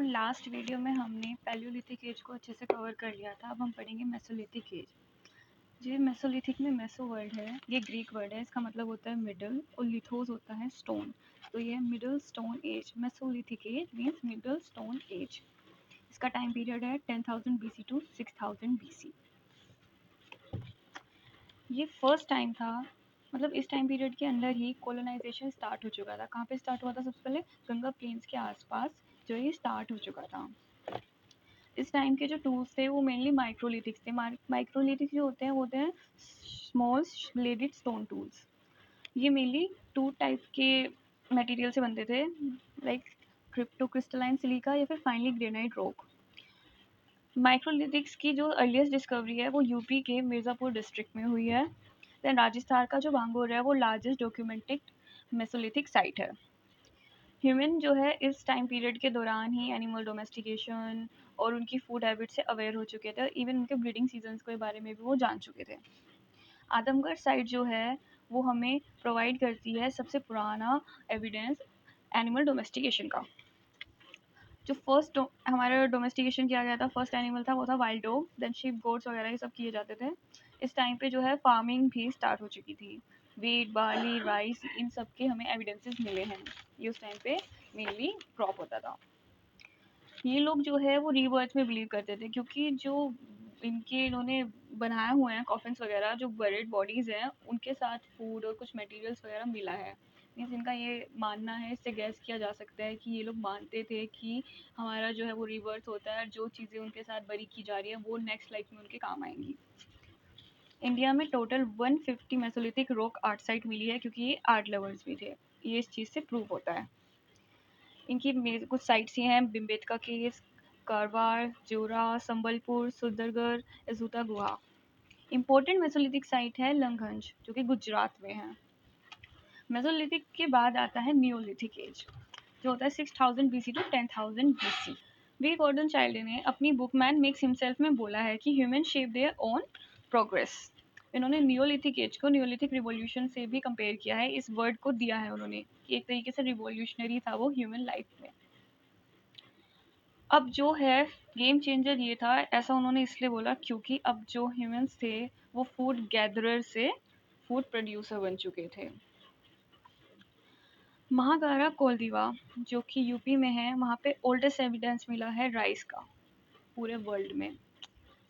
Last video में हमने Palaeolithic as को अच्छे से कवर कर लिया था। अब हम पढ़ेंगे मेसोलिथिक एज। ये मेसोलिथिक में मेसो वर्ड है, ये ग्रीक वर्ड है, इसका मतलब होता है मिडल और लिथोस होता है स्टोन। तो ये middle stone age, Mesolithic as means middle stone age. इसका टाइम पीरियड है 10,000 BC टू 6,000 BC। ये फर्स्ट टाइम था, मतलब इस टाइम पीरियड के अंदर ही कोलोनाइजेशन स्टार्ट हो चुका था। कहाँ पे स्टार्ट हुआ था? सबसे पहले गंगा प्लेन्स के आसपास जो ये स्टार्ट हो चुका था। इस टाइम के जो टूल्स थे वो मेनली माइक्रोलिथिक्स थे। माइक्रोलिथिक्स जो होते हैं स्मॉल ब्लेडेड स्टोन टूल्स। ये मेनली टू टाइप के मटेरियल से बनते थे, लाइक क्रिप्टोक्रिस्टलाइन सिलिका या फिर फाइनली ग्रेनाइट रॉक। माइक्रोलिथिक्स की जो अर्लीस्ट डिस्कवरी है वो यूपी के मिर्ज़ापुर डिस्ट्रिक्ट में हुई है। देन राजस्थान का जो भांगोर है वो लार्जेस्ट डॉक्यूमेंटेड मेसोलिथिक साइट है। ह्यूमन जो है इस टाइम पीरियड के दौरान ही एनिमल डोमेस्टिकेशन और उनकी फूड हैबिट से अवेयर हो चुके थे। इवन उनके ब्रीडिंग सीजन्स के बारे में भी वो जान चुके थे। आदमगढ़ साइट जो है वो हमें प्रोवाइड करती है सबसे पुराना एविडेंस एनिमल डोमेस्टिकेशन का। जो फर्स्ट हमारा डोमेस्टिकेशन किया गया था, फर्स्ट एनिमल था वो था wild dog. Then sheep, goats वगैरह ये सब किए जाते थे। इस टाइम पे जो है फार्मिंग भी स्टार्ट हो चुकी थी। वीट, बार्ली, राइस, इन सब के हमें एविडेंसेस मिले हैं। ये उस टाइम पे मेनली क्रॉप होता था। ये लोग जो है वो रीबर्थ में बिलीव करते थे, क्योंकि जो इन्होंने बनाए हुए हैं कॉफिन्स वगैरह, जो बरीड बॉडीज़ हैं उनके साथ फूड और कुछ मटेरियल्स वगैरह मिला है। मीन्स इनका ये मानना है, इससे गैस किया जा सकता है कि ये लोग मानते थे कि हमारा जो है वो रीबर्थ होता है और जो चीज़ें उनके साथ बरी की जा रही है वो नेक्स्ट लाइफ में उनके काम आएंगी। इंडिया में total 150 mesolithic rock art site मिली है, क्योंकि ये आर्ट लवर्स भी थे। ये इस चीज़ से प्रूव होता है। इनकी कुछ साइट्स ये हैं: भिमबेटका केव्स, कारवार, जोरा, संबलपुर, सुंदरगढ़, अजूता गुहा। इम्पोर्टेंट मेसोलिथिक साइट है लंघंज, जो कि गुजरात में है। मेसोलिथिक के बाद आता है नियोलिथिक एज, जो होता है 6000 BC to 10,000 BC। V Gordon Childe ने अपनी बुक मैन मेक्स हिमसेल्फ में बोला है कि human shape their own progress. इन्होंने नियोलिथिक एज को नियोलिथिक रिवॉल्यूशन से भी कंपेयर किया है। इस वर्ड को दिया है उन्होंने कि एक तरीके से रिवॉल्यूशनरी था वो ह्यूमन लाइफ में। अब जो है गेम चेंजर ये था, ऐसा उन्होंने इसलिए बोला क्योंकि अब जो ह्यूमंस थे वो फूड गैदरर से फूड प्रोड्यूसर बन चुके थे। महागारा कोलदीवा जो कि यूपी में है, वहाँ पे ओल्डेस्ट एविडेंस मिला है राइस का पूरे वर्ल्ड में।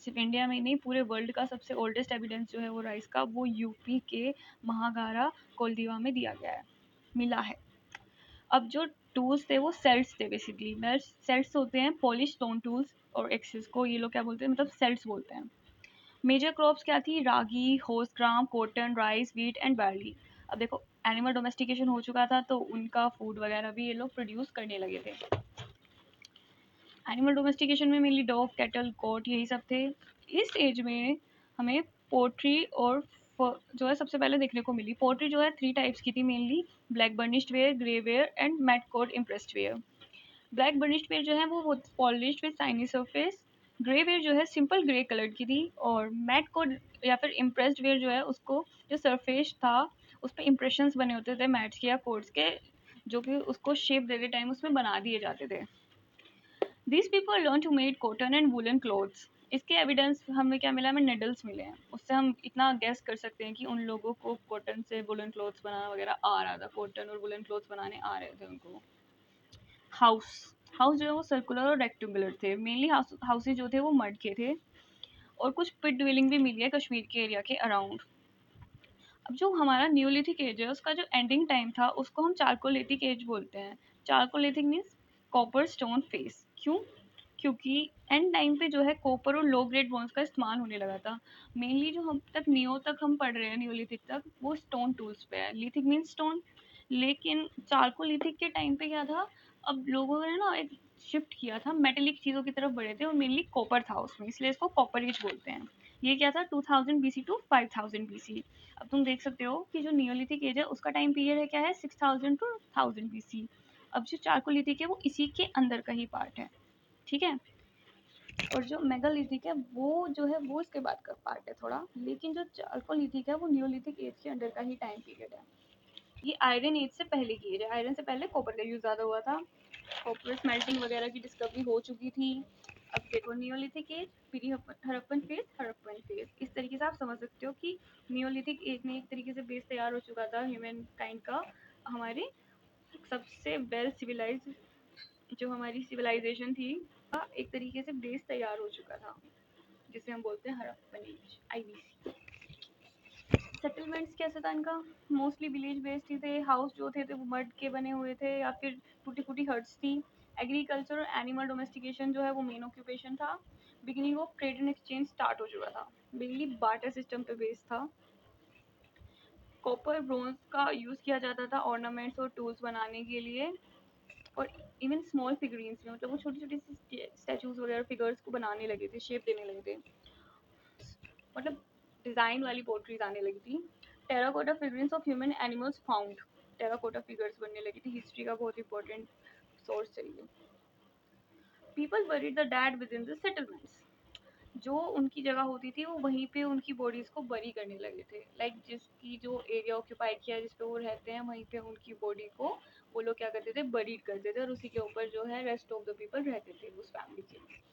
सिर्फ इंडिया में ही नहीं, पूरे वर्ल्ड का सबसे ओल्डेस्ट एविडेंस जो है वो राइस का, वो यूपी के महागारा कोलदीवा में दिया गया है, मिला है। अब जो टूल्स थे वो सेल्ट्स थे बेसिकली। सेल्ट्स होते हैं पॉलिश स्टोन टूल्स, और एक्सेस को ये लोग क्या बोलते हैं, मतलब सेल्ट्स बोलते हैं। मेजर क्रॉप्स क्या थी? Ragi, horse gram, cotton, rice, wheat and barley. अब देखो एनिमल डोमेस्टिकेशन हो चुका था तो उनका फूड वगैरह भी ये लोग प्रोड्यूस करने लगे थे। एनिमल डोमेस्टिकेशन में मेनली डॉग, कैटल, गोट यही सब थे। इस एज में हमें पोट्री और जो है सबसे पहले देखने को मिली। पोट्री जो है 3 टाइप्स की थी mainly: black burnished ware, grey ware and matt coat impressed ware. Black burnished ware जो है वो polished with shiny surface. Grey ware जो है सिंपल ग्रे कलर की थी, और मैट कोट या फिर इम्प्रेस्ड वेयर जो है उसको जो सरफेस था उस पर इम्प्रेशंस बने होते थे मैट्स के या कोट्स के, जो कि उसको शेप देते टाइम उसमें बना दिए जाते थे। These people learn to make cotton and woolen clothes. इसके एविडेंस हमें क्या मिला? हमें निडल्स मिले हैं। उससे हम इतना गेस कर सकते हैं कि उन लोगों को कॉटन से वुलन क्लॉथ्स बनाना वगैरह आ रहा था। कॉटन और वुलन क्लॉथ्स बनाने आ रहे थे उनको। हाउस हाउस जो है वो सर्कुलर और रेक्टेंगुलर थे। मेनली हाउसेज जो थे वो मड के थे, और कुछ पिट ड्वेलिंग भी मिली है कश्मीर के एरिया के अराउंड। अब जो हमारा न्यूलिथिक एज है उसका जो एंडिंग टाइम था उसको हम चारकोलिथिक एज बोलते हैं। Chalcolithic means copper stone face. क्यों? क्योंकि एंड टाइम पे जो है कॉपर और लो ग्रेड बोन्स का इस्तेमाल होने लगा था। मेनली जो हम तक नियो तक हम पढ़ रहे हैं, नियोलिथिक तक, वो स्टोन टूल्स पे है। Lithic means stone. लेकिन चारकोलिथिक के टाइम पे क्या था, अब लोगों ने ना एक शिफ्ट किया था, मेटेलिक चीज़ों की तरफ बढ़े थे, और मेनली कॉपर था उसमें, इसलिए इसको कॉपर एज बोलते हैं। ये क्या था? 2000 BC टू 5000 BC। अब तुम देख सकते हो कि जो नियोलिथिक एज है उसका टाइम पीरियड है क्या है? 6000 टू 1000 BC। अब जो चारकोलिथिक है वो इसी के अंदर का ही पार्ट है, ठीक है। और जो मेगालिथिक है वो जो है वो इसके बाद का पार्ट है थोड़ा, लेकिन जो चारकोलिथिक है वो नियोलिथिक एज के अंडर का ही टाइम पीरियड है। ये आयरन एज से पहले की एज है। आयरन से पहले कॉपर का यूज ज़्यादा हुआ था। कॉपर स्मेल्टिंग वगैरह की डिस्कवरी हो चुकी थी। अब देखो neolithic age, pre Harappan phase, इस तरीके से आप समझ सकते हो कि नियोलिथिक एज में एक तरीके से बेस तैयार हो चुका था ह्यूमन काइंड का। हमारे सबसे वेल सिविलाइज जो हमारी सिविलाइजेशन थी का एक तरीके से बेस तैयार हो चुका था, जिसे हम बोलते हैं हड़प्पन एज, आईबीसी। सेटलमेंट्स कैसे था इनका? मोस्टली विलेज बेस्ड ही थे। हाउस जो थे वो मड के बने हुए थे या फिर टूटी फूटी हट्स थी। एग्रीकल्चर और एनिमल डोमेस्टिकेशन जो है वो मेन ऑक्यूपेशन था। Beginning of trade and exchange start हो चुका था। मेनली बार्टर सिस्टम पे बेस्ड था। कॉपर ब्रोंज का यूज किया जाता था ऑर्नामेंट्स और टूल्स बनाने के लिए, और इवन स्मॉल फिगरीन्स में, मतलब वो छोटी छोटी सी स्टैचूज वगैरह फिगर्स को बनाने लगे थे, शेप देने लगे थे, मतलब डिजाइन वाली पोर्ट्रीज आने लगी थी। Terracotta figurines of human animals found, terracotta figures बनने लगी थी। हिस्ट्री का बहुत इंपॉर्टेंट सोर्स चाहिए। People buried the dead within the settlements, जो उनकी जगह होती थी वो वहीं पे उनकी बॉडीज को बरी करने लगे थे। लाइक जिसकी जो एरिया ऑक्यूपाई किया जिस पे वो रहते हैं वहीं पे उनकी बॉडी को वो लोग क्या करते थे, बरीड करते थे, और उसी के ऊपर जो है रेस्ट ऑफ द पीपल रहते थे उस फैमिली के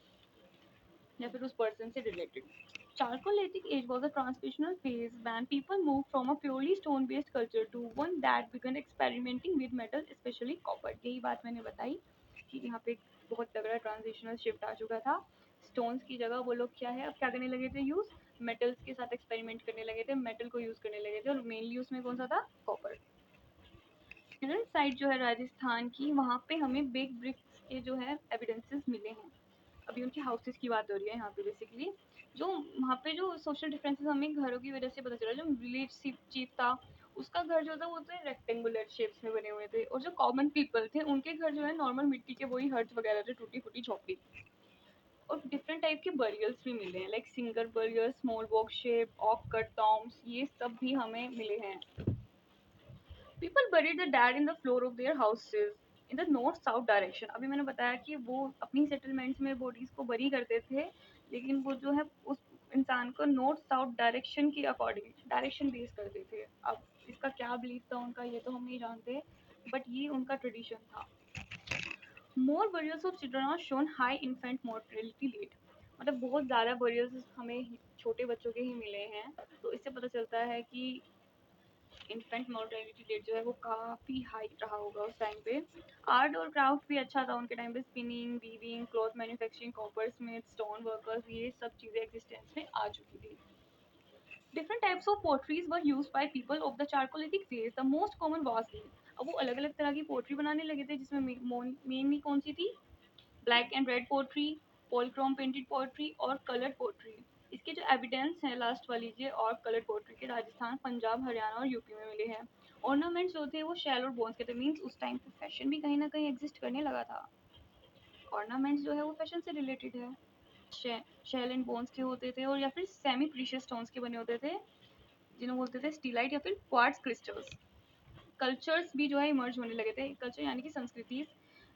या फिर उस पर्सन से related. Chalcolithic age was a transitional phase when people moved from a purely stone-based culture to one that began experimenting with metal, especially copper. यही बात मैंने बताई कि यहाँ पे बहुत तगड़ा ट्रांजिशनल शिफ्ट आ चुका था। स्टोन्स की जगह वो लोग क्या है अब क्या करने लगे थे, यूज मेटल्स के साथ एक्सपेरिमेंट करने लगे थे, मेटल को यूज करने लगे थे, और मेनली उसमें कौन सा था, कॉपर। किरण साइट जो है राजस्थान की, वहाँ पे हमें बिग ब्रिक्स के जो है एविडेंसेस मिले हैं। अभी उनके हाउसेस की बात हो रही है यहाँ पे बेसिकली। जो वहाँ पे जो सोशल डिफरेंसेस हमें घरों की वजह से पता चला, जो विलेज चीफ था उसका घर जो था वो तो रेक्टेंगुलर शेप्स में बने हुए थे, और जो कॉमन पीपल थे उनके घर जो है नॉर्मल मिट्टी के वही हट्स वगैरह थे, टूटी फूटी झोपड़ी। और डिफरेंट टाइप के बरियल्स भी मिले हैं, like single burial, small box shape, of cut Tom's, ये सब भी हमें मिले हैं। People buried the dead in the floor of their houses in the north south direction। अभी मैंने बताया कि वो अपनी सेटलमेंट्स में बॉडीज को बरी करते थे, लेकिन वो जो है उस इंसान को नॉर्थ साउथ डायरेक्शन की अकॉर्डिंग डायरेक्शन बेस करते थे। अब इसका क्या बिलीफ था उनका ये तो हम नहीं जानते, बट ये उनका ट्रेडिशन था। More burials of children are shown high infant mortality rate, मतलब बहुत ज़्यादा burials हमें छोटे बच्चों के ही मिले हैं, तो इससे पता चलता है कि इन्फेंट मोर्टेलिटी रेट जो है वो काफ़ी हाई रहा होगा उस टाइम पे। आर्ट और क्राफ्ट भी अच्छा था उनके टाइम पे, spinning, weaving, cloth manufacturing, copper Smith, stone workers, ये सब चीज़ें एग्जिस्टेंस में आ चुकी थी। Different types of potteries were used by people of the Chalcolithic phase. The most common was steel। अब वो अलग अलग तरह की पोट्री बनाने लगे थे, जिसमें मेनली कौन सी थी, black and red pottery, polychrome painted pottery और कलर्ड पोट्री। इसके जो एविडेंस है लास्ट वाली लीजिए, और कलर्ड पोट्री के राजस्थान, पंजाब, हरियाणा और यूपी में मिले हैं। ऑर्नामेंट्स जो थे वो शेल और बोन्स के थे, मीन्स उस टाइम पे फैशन भी कहीं ना कहीं एग्जिस्ट करने लगा था। ऑर्नामेंट्स जो है वो फैशन से रिलेटेड है। शेल एंड बोन्स के होते थे, और या फिर सेमी प्रीशियस स्टोन्स के बने होते थे, जिन्हें बोलते थे स्टीलाइट या फिर क्वार्ट्ज क्रिस्टल्स। कल्चर्स भी जो है इमर्ज होने लगे थे, कल्चर यानी कि संस्कृति,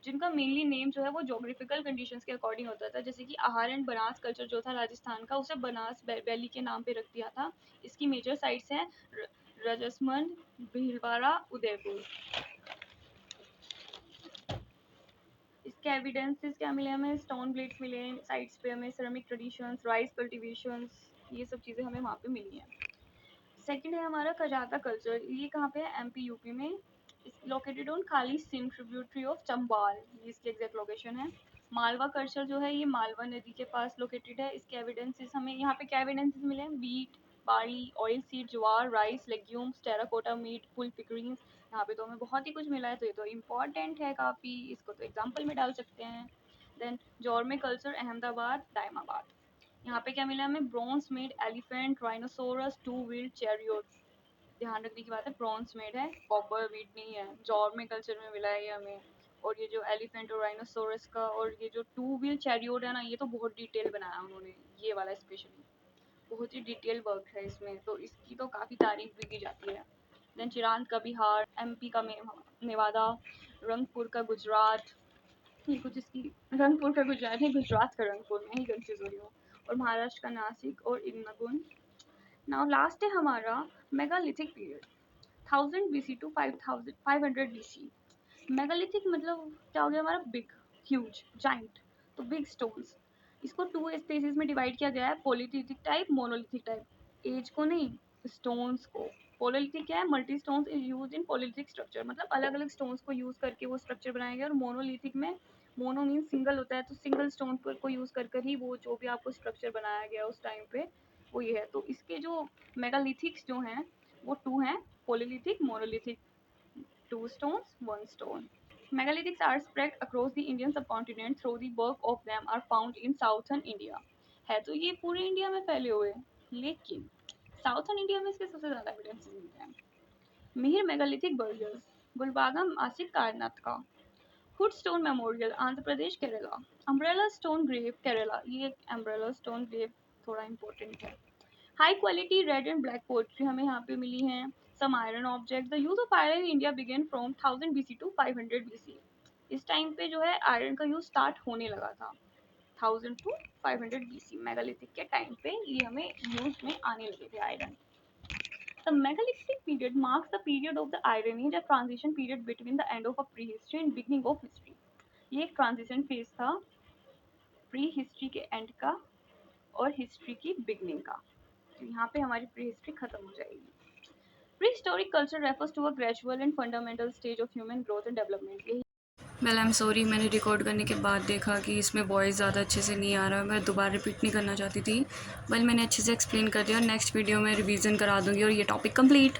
जिनका मेनली नेम जो है वो जोग्राफिकल कंडीशंस के अकॉर्डिंग होता था। जैसे कि आहार एंड बनास कल्चर जो था राजस्थान का, उसे बनास वैली के नाम पे रख दिया था। इसकी मेजर साइट्स हैं राजसमंद, भीलवाड़ा, उदयपुर। इसके एविडेंसेस क्या मिले हमें, स्टोन ब्लेड्स मिले हैं साइट्स पे हमें, सेरेमिक ट्रेडिशंस, राइस कल्टीवेशंस, ये सब चीज़ें हमें वहाँ पे मिली हैं। सेकंड है हमारा कजाता कल्चर, ये कहाँ पे है, एमपी यूपी में। लोकेटेड ऑन खाली सिंध ट्रिब्यूटरी ऑफ चंबाल, ये इसकी एग्जैक्ट लोकेशन है। मालवा कल्चर जो है ये मालवा नदी के पास लोकेटेड है। इसके एविडेंसेस हमें यहाँ पे क्या एविडेंसेस मिले हैं, बीट, बाड़ी, oil seed, jowar, rice, legumes, terracotta मीट, फुल फिगरीन्स। यहाँ पे तो हमें बहुत ही कुछ मिला है, तो ये तो इम्पॉर्टेंट है काफ़ी, इसको तो एग्जाम्पल में डाल सकते हैं। Then Jorwe culture, Ahmedabad, Daimabad. यहाँ पे क्या मिला हमें, bronze made elephant, rhinoceros, two wheeled chariot. ध्यान रखने की बात है, ब्रॉन्ज मेड है, कॉपर वीट नहीं है। जॉर में कल्चर में मिला है ये हमें। और ये जो एलिफेंट और राइनोसोरस का, और ये जो टू व्हील चैरियट है ना, ये तो बहुत डिटेल बनाया उन्होंने, ये वाला स्पेशली बहुत ही डिटेल वर्क है इसमें, तो इसकी तो काफ़ी तारीफ भी की जाती है। देन चिरांद का बिहार, एमपी का नेवादा, रंगपुर का गुजरात, ये कुछ इसकी, रंगपुर का गुजरात नहीं, गुजरात का रंगपुर, मैं ही कंफ्यूज हो रही हूँ। और महाराष्ट्र का नासिक और इरनाकुलम। नाउ लास्ट है हमारा megalithic period, 1000 BC to 5000 500 BC। Megalithic मतलब क्या हो गया हमारा? Big, huge, giant. तो बिग स्टोन्स, इसको 2 स्पेसीज में डिवाइड किया गया है, polylithic type, monolithic type. Age को नहीं, स्टोन्स को। पोलिथिक क्या है? Multi stones is use in polylithic structure, मतलब अलग अलग स्टोन्स को यूज करके वो स्ट्रक्चर बनाया गया। और मोनोलिथिक में, मोनो मीन सिंगल होता है, तो सिंगल स्टोन को यूज कर कर ही वो जो भी आपको स्ट्रक्चर बनाया गया उस टाइम पे वो ये है। तो इसके जो मेगालिथिक्स जो हैं वो 2 हैं, पोलिथिक, monolithic. 2 stones, 1 stone. Megalithics are spread across the Indian subcontinent through the bulk of them are found in southern India. है तो ये पूरे इंडिया में फैले हुए, लेकिन साउथर्न इंडिया में इसके सबसे ज्यादा एविडेंसेस मिलते हैं। मिहिर मेगालिथिक बर्जर्स, गुलबागा मासिक कारनाथ का। Hood stone memorial, Andhra Pradesh, Kerala. Umbrella stone grave, Kerala. ये अम्ब्रेला स्टोन ग्रेव थोड़ा इंपॉर्टेंट है। High quality red and black pottery हमें यहाँ पे मिली है। Some iron object, the use of iron in India began from 1000 BC to 500 BC। इस टाइम पे जो है आयरन का यूज स्टार्ट होने लगा था, 1000 टू 500 BC मेगालिथिक के टाइम पे ये हमें यूज में आने लगे थे iron. The megalithic period marks the period of the Iron Age, a transition period between the end of a prehistory and beginning of history। ये एक ट्रांजिशन फेज था प्री हिस्ट्री के एंड का और हिस्ट्री की बिगनिंग का। तो यहाँ पे हमारी प्री हिस्ट्री खत्म हो जाएगी। Prehistoric culture refers to a gradual and fundamental stage of human growth and development। Well I am sorry, मैंने रिकॉर्ड करने के बाद देखा कि इसमें वॉइस ज़्यादा अच्छे से नहीं आ रहा। मैं दोबारा रिपीट नहीं करना चाहती थी, बल मैंने अच्छे से एक्सप्लेन कर दिया। नेक्स्ट वीडियो में रिवीजन करा दूँगी और ये टॉपिक कंप्लीट।